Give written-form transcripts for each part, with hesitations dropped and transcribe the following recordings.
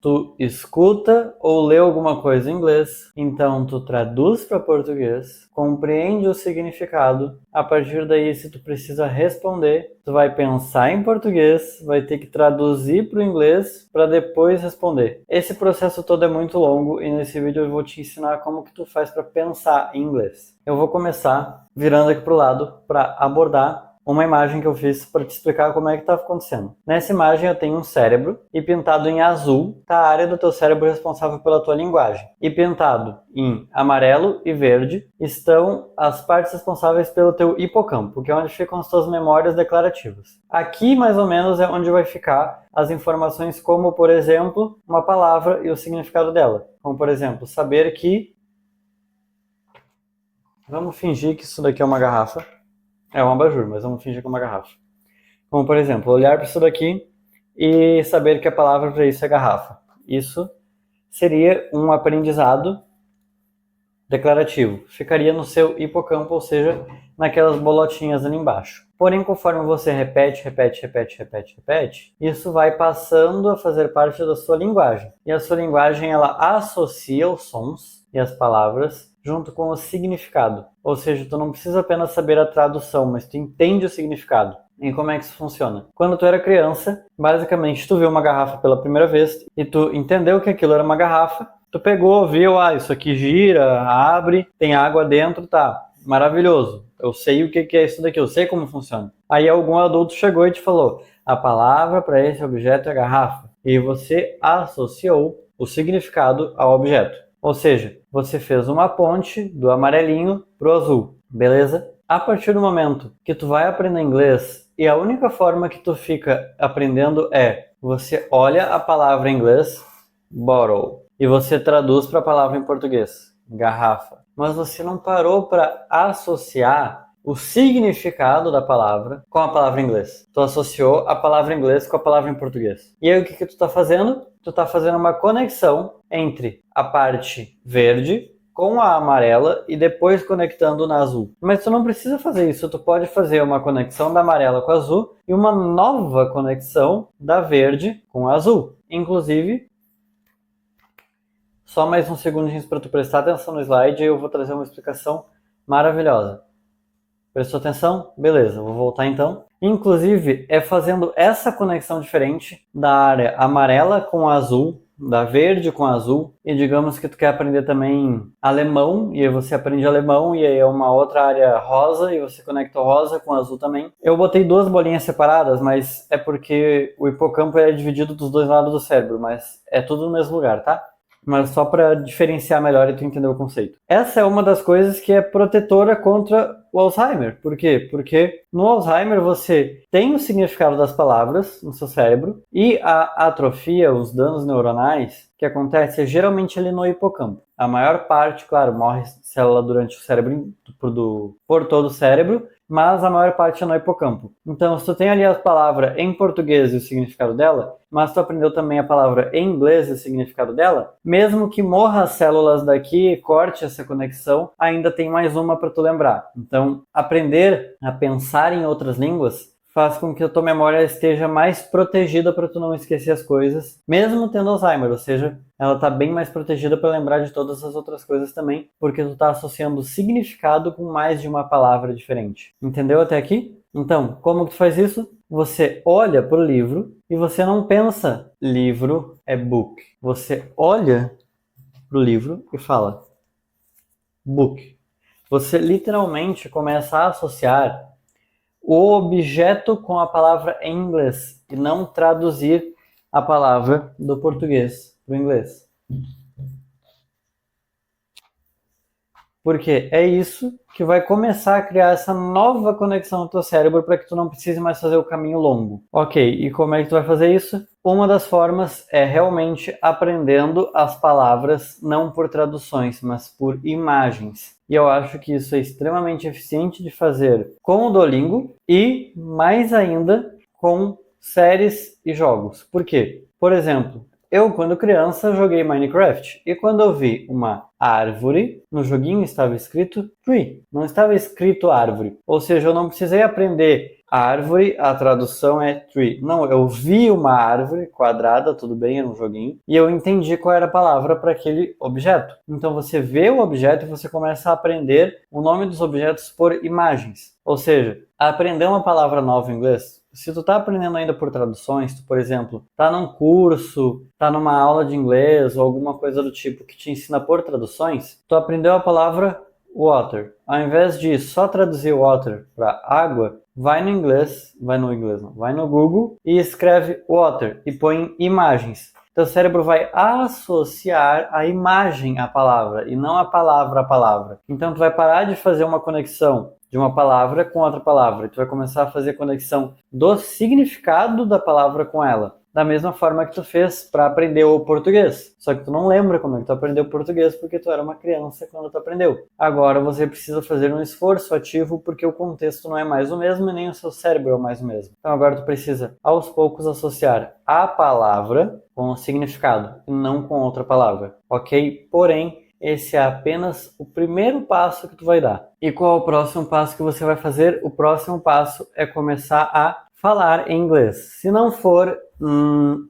Tu escuta ou lê alguma coisa em inglês, então tu traduz para português, compreende o significado. A partir daí, se tu precisa responder, tu vai pensar em português, vai ter que traduzir para o inglês para depois responder. Esse processo todo é muito longo e nesse vídeo eu vou te ensinar como que tu faz para pensar em inglês. Eu vou começar virando aqui para o lado para abordar uma imagem que eu fiz para te explicar como é que está acontecendo. Nessa imagem eu tenho um cérebro e pintado em azul está a área do teu cérebro responsável pela tua linguagem. E pintado em amarelo e verde estão as partes responsáveis pelo teu hipocampo, que é onde ficam as tuas memórias declarativas. Aqui mais ou menos é onde vai ficar as informações como, por exemplo, uma palavra e o significado dela. Como, por exemplo, saber que... Vamos fingir que isso daqui é uma garrafa. É um abajur, mas vamos fingir que é uma garrafa. Como, por exemplo, olhar para isso daqui e saber que a palavra para isso é garrafa. Isso seria um aprendizado declarativo. Ficaria no seu hipocampo, ou seja, naquelas bolotinhas ali embaixo. Porém, conforme você repete, isso vai passando a fazer parte da sua linguagem. E a sua linguagem, ela associa os sons e as palavras junto com o significado. Ou seja, tu não precisa apenas saber a tradução, mas tu entende o significado. E como é que isso funciona? Quando tu era criança, basicamente tu viu uma garrafa pela primeira vez e tu entendeu que aquilo era uma garrafa, tu pegou, viu, isso aqui gira, abre, tem água dentro, tá, maravilhoso. Eu sei o que é isso daqui, eu sei como funciona. Aí algum adulto chegou e te falou, a palavra para esse objeto é garrafa. E você associou o significado ao objeto. Ou seja, você fez uma ponte do amarelinho pro azul, beleza? A partir do momento que tu vai aprender inglês, e a única forma que tu fica aprendendo é, você olha a palavra em inglês, bottle, e você traduz para a palavra em português, garrafa. Mas você não parou para associar o significado da palavra com a palavra em inglês. Tu associou a palavra em inglês com a palavra em português. E aí o que tu tá fazendo? Tu tá fazendo uma conexão entre a parte verde com a amarela e depois conectando na azul. Mas tu não precisa fazer isso, tu pode fazer uma conexão da amarela com a azul e uma nova conexão da verde com a azul. Inclusive, só mais uns segundinhos para tu prestar atenção no slide e eu vou trazer uma explicação maravilhosa. Prestou atenção? Beleza, vou voltar então. Inclusive, é fazendo essa conexão diferente da área amarela com azul, da verde com azul, e digamos que tu quer aprender também alemão, e aí você aprende alemão, e aí é uma outra área rosa, e você conecta o rosa com o azul também. Eu botei duas bolinhas separadas, mas é porque o hipocampo é dividido dos dois lados do cérebro, mas é tudo no mesmo lugar, tá? Mas só para diferenciar melhor e tu entender o conceito. Essa é uma das coisas que é protetora contra o Alzheimer. Por quê? Porque no Alzheimer você tem o significado das palavras no seu cérebro e a atrofia, os danos neuronais, que acontece geralmente ali no hipocampo. A maior parte, claro, morre célula durante o cérebro, por todo o cérebro, mas a maior parte é no hipocampo. Então, se tu tem ali a palavra em português e o significado dela, mas tu aprendeu também a palavra em inglês e o significado dela, mesmo que morra as células daqui e corte essa conexão, ainda tem mais uma para tu lembrar. Então, aprender a pensar em outras línguas faz com que a tua memória esteja mais protegida para tu não esquecer as coisas, mesmo tendo Alzheimer, ou seja, ela está bem mais protegida para lembrar de todas as outras coisas também, porque tu está associando o significado com mais de uma palavra diferente. Entendeu até aqui? Então, como que tu faz isso? Você olha para o livro e você não pensa livro é book. Você olha para o livro e fala book. Você literalmente começa a associar o objeto com a palavra em inglês e não traduzir a palavra do português para o inglês. Porque é isso que vai começar a criar essa nova conexão no teu cérebro para que tu não precise mais fazer o caminho longo. Ok, e como é que tu vai fazer isso? Uma das formas é realmente aprendendo as palavras não por traduções, mas por imagens. E eu acho que isso é extremamente eficiente de fazer com o Duolingo e, mais ainda, com séries e jogos. Por quê? Por exemplo, Eu, quando criança, joguei Minecraft e quando eu vi uma árvore, no joguinho estava escrito tree, não estava escrito árvore. Ou seja, eu não precisei aprender árvore, a tradução é tree. Não, eu vi uma árvore quadrada, tudo bem, era um joguinho, e eu entendi qual era a palavra para aquele objeto. Então você vê o objeto e você começa a aprender o nome dos objetos por imagens. Ou seja, aprender uma palavra nova em inglês. Se tu tá aprendendo ainda por traduções, tu, por exemplo, tá num curso, tá numa aula de inglês ou alguma coisa do tipo que te ensina por traduções, tu aprendeu a palavra water. Ao invés de só traduzir water para água, vai no Google e escreve water e põe imagens. Teu cérebro vai associar a imagem à palavra e não a palavra à palavra. Então tu vai parar de fazer uma conexão de uma palavra com outra palavra e tu vai começar a fazer conexão do significado da palavra com ela. Da mesma forma que tu fez para aprender o português. Só que tu não lembra como é que tu aprendeu o português porque tu era uma criança quando tu aprendeu. Agora você precisa fazer um esforço ativo porque o contexto não é mais o mesmo e nem o seu cérebro é mais o mesmo. Então agora tu precisa, aos poucos, associar a palavra com o significado e não com outra palavra, ok? Porém, esse é apenas o primeiro passo que tu vai dar. E qual é o próximo passo que você vai fazer? O próximo passo é começar a falar em inglês. Se não for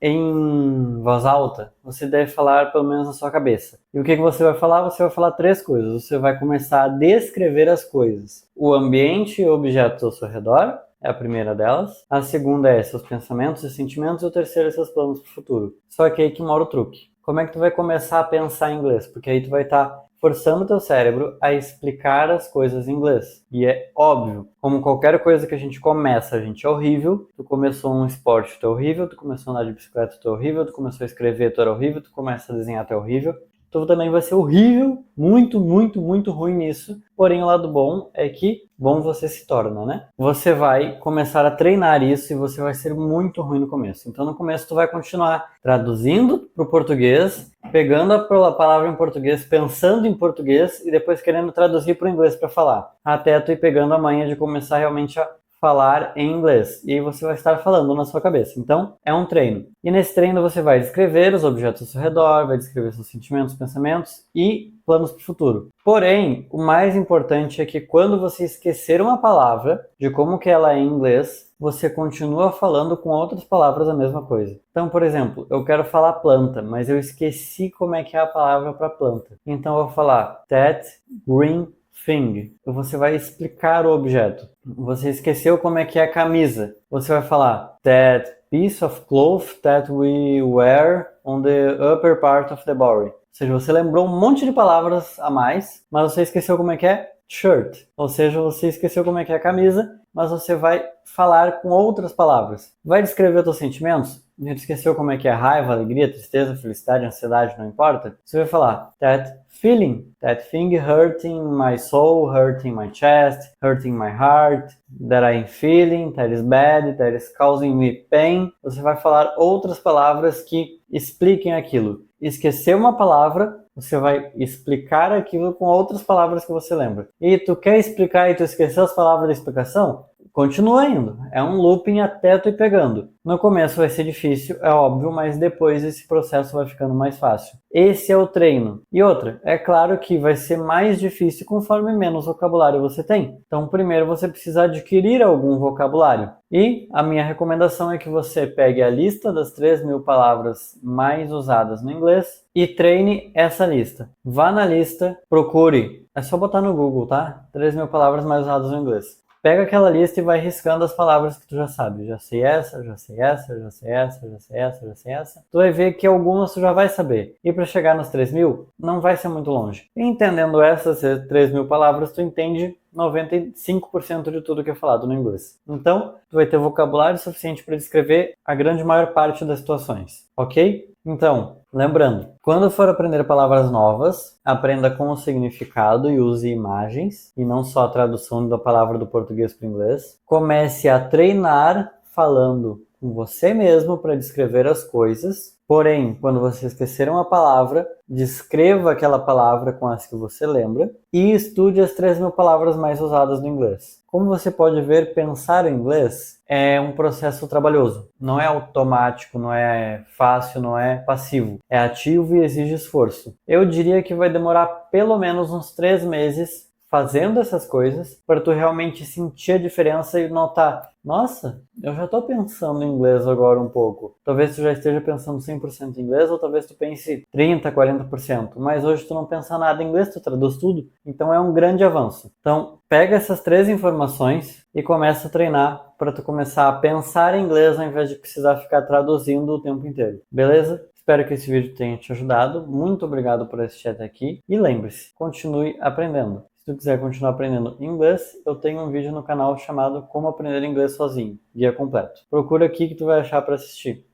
em voz alta, você deve falar pelo menos na sua cabeça. E o que você vai falar? Você vai falar 3 coisas. Você vai começar a descrever as coisas. O ambiente e objetos ao seu redor é a primeira delas. A segunda é seus pensamentos e sentimentos. E o terceiro é seus planos para o futuro. Só que aí que mora o truque. Como é que tu vai começar a pensar em inglês? Porque aí tu vai estar forçando o teu cérebro a explicar as coisas em inglês. E é óbvio, como qualquer coisa que a gente começa, a gente é horrível. Tu começou um esporte, tu é horrível. Tu começou a andar de bicicleta, tu é horrível. Tu começou a escrever, tu era horrível. Tu começa a desenhar, tu é horrível. Tu também vai ser horrível, muito, muito, muito ruim nisso. Porém, o lado bom é que bom você se torna, né? Você vai começar a treinar isso e você vai ser muito ruim no começo. Então, no começo, tu vai continuar traduzindo para o português, pegando a palavra em português, pensando em português e depois querendo traduzir para o inglês para falar. Até tu ir pegando a manha de começar realmente a falar em inglês. E aí você vai estar falando na sua cabeça. Então, é um treino. E nesse treino você vai descrever os objetos ao seu redor, vai descrever seus sentimentos, pensamentos e planos para o futuro. Porém, o mais importante é que quando você esquecer uma palavra, de como que ela é em inglês, você continua falando com outras palavras a mesma coisa. Então, por exemplo, eu quero falar planta, mas eu esqueci como é que é a palavra para planta. Então, eu vou falar that green thing. Você vai explicar o objeto. Você esqueceu como é que é a camisa. Você vai falar that piece of cloth that we wear on the upper part of the body. Ou seja, você lembrou um monte de palavras a mais, mas você esqueceu como é que é shirt. Ou seja, você esqueceu como é que é a camisa, mas você vai falar com outras palavras. Vai descrever os seus sentimentos? A gente esqueceu como é que é raiva, alegria, tristeza, felicidade, ansiedade, não importa. Você vai falar that feeling, that thing hurting my soul, hurting my chest, hurting my heart, that I'm feeling, that is bad, that is causing me pain. Você vai falar outras palavras que expliquem aquilo. Esqueceu uma palavra, você vai explicar aquilo com outras palavras que você lembra. E tu quer explicar e tu esqueceu as palavras da explicação? Continua indo. É um looping até tu ir pegando. No começo vai ser difícil, é óbvio, mas depois esse processo vai ficando mais fácil. Esse é o treino. E outra, é claro que vai ser mais difícil conforme menos vocabulário você tem. Então, primeiro você precisa adquirir algum vocabulário. E a minha recomendação é que você pegue a lista das 3.000 palavras mais usadas no inglês e treine essa lista. Vá na lista, procure. É só botar no Google, tá? 3.000 palavras mais usadas no inglês. Pega aquela lista e vai riscando as palavras que tu já sabe. Já sei essa, já sei essa, já sei essa, já sei essa, já sei essa. Tu vai ver que algumas tu já vai saber. E para chegar nas 3.000, não vai ser muito longe. Entendendo essas 3.000 palavras, tu entende 95% de tudo que é falado no inglês. Então, tu vai ter vocabulário suficiente para descrever a grande maior parte das situações, ok? Então, lembrando, quando for aprender palavras novas, aprenda com o significado e use imagens, e não só a tradução da palavra do português para o inglês. Comece a treinar falando com você mesmo para descrever as coisas. Porém, quando você esquecer uma palavra, descreva aquela palavra com as que você lembra e estude as 3.000 palavras mais usadas no inglês. Como você pode ver, pensar em inglês é um processo trabalhoso. Não é automático, não é fácil, não é passivo. É ativo e exige esforço. Eu diria que vai demorar pelo menos uns 3 meses fazendo essas coisas para tu realmente sentir a diferença e notar, nossa, eu já estou pensando em inglês agora um pouco. Talvez tu já esteja pensando 100% em inglês ou talvez tu pense 30, 40%, mas hoje tu não pensa nada em inglês, tu traduz tudo, então é um grande avanço. Então, pega essas 3 informações e começa a treinar para tu começar a pensar em inglês ao invés de precisar ficar traduzindo o tempo inteiro. Beleza? Espero que esse vídeo tenha te ajudado. Muito obrigado por assistir até aqui e lembre-se, continue aprendendo. Se tu quiser continuar aprendendo inglês, eu tenho um vídeo no canal chamado Como Aprender Inglês Sozinho, guia completo. Procura aqui que tu vai achar para assistir.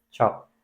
Tchau!